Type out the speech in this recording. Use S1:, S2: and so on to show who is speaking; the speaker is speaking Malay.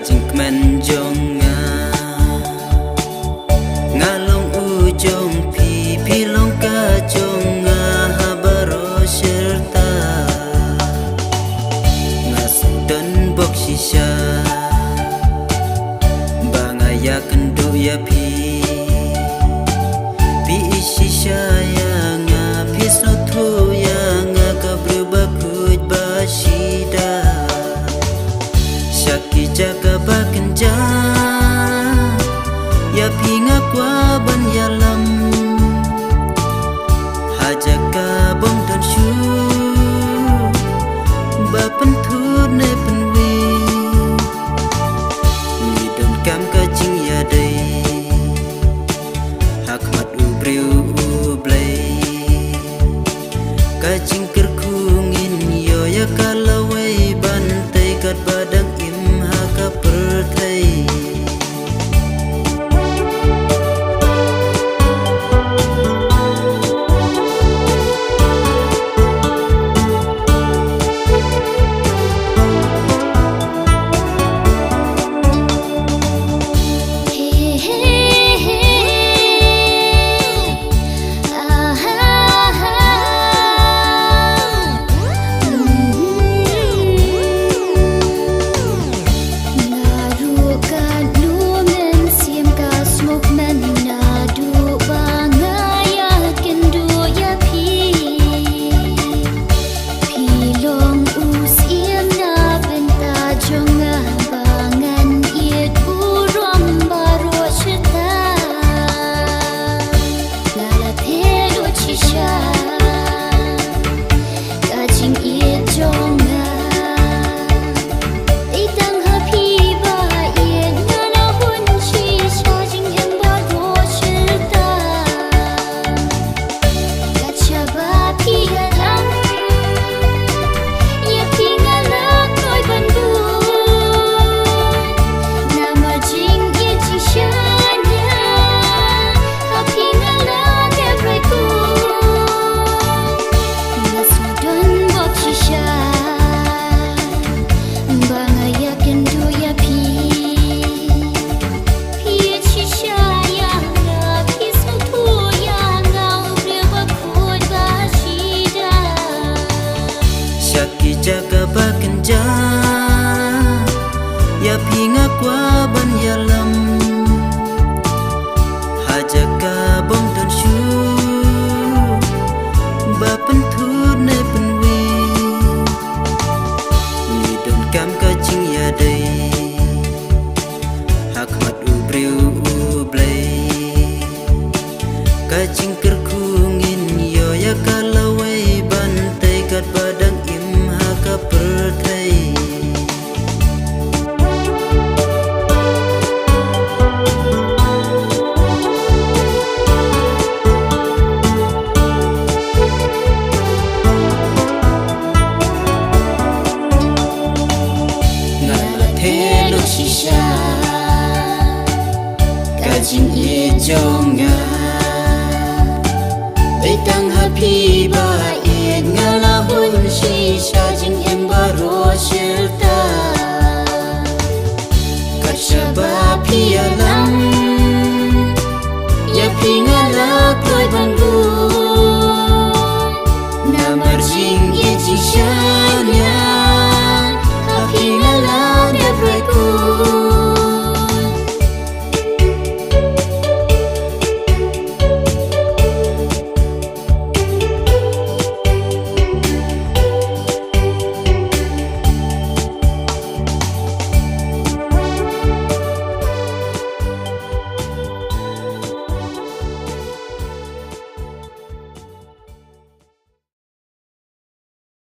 S1: jing men jong ngalong ujong pi long ka jong habaro serta ngasudan bok shisha bangaya kendo ya pi shisha yang pisno tu yang kabru bakut basida Shaki jaga bakenja ya pinga kwa ban yalam hajaka bom don shu bapen tur ne penwi ni don kam ka jing ya dei hakmat ubriu ublay ka jing kerkungin yo ya kalawai bantai kat badang pertai jaga bakenja ya pinga kwa ban yalam hajaka bom don shu bapen tur ne penwi ni don kam ka jing ya dei hakmat ubriu ublay ka jing kerkungin yo ya kalawai bantai kat badang pertai ngala thelo shisha kajing ye jonga betang happy ba ngala hun shisha jing em baro shirta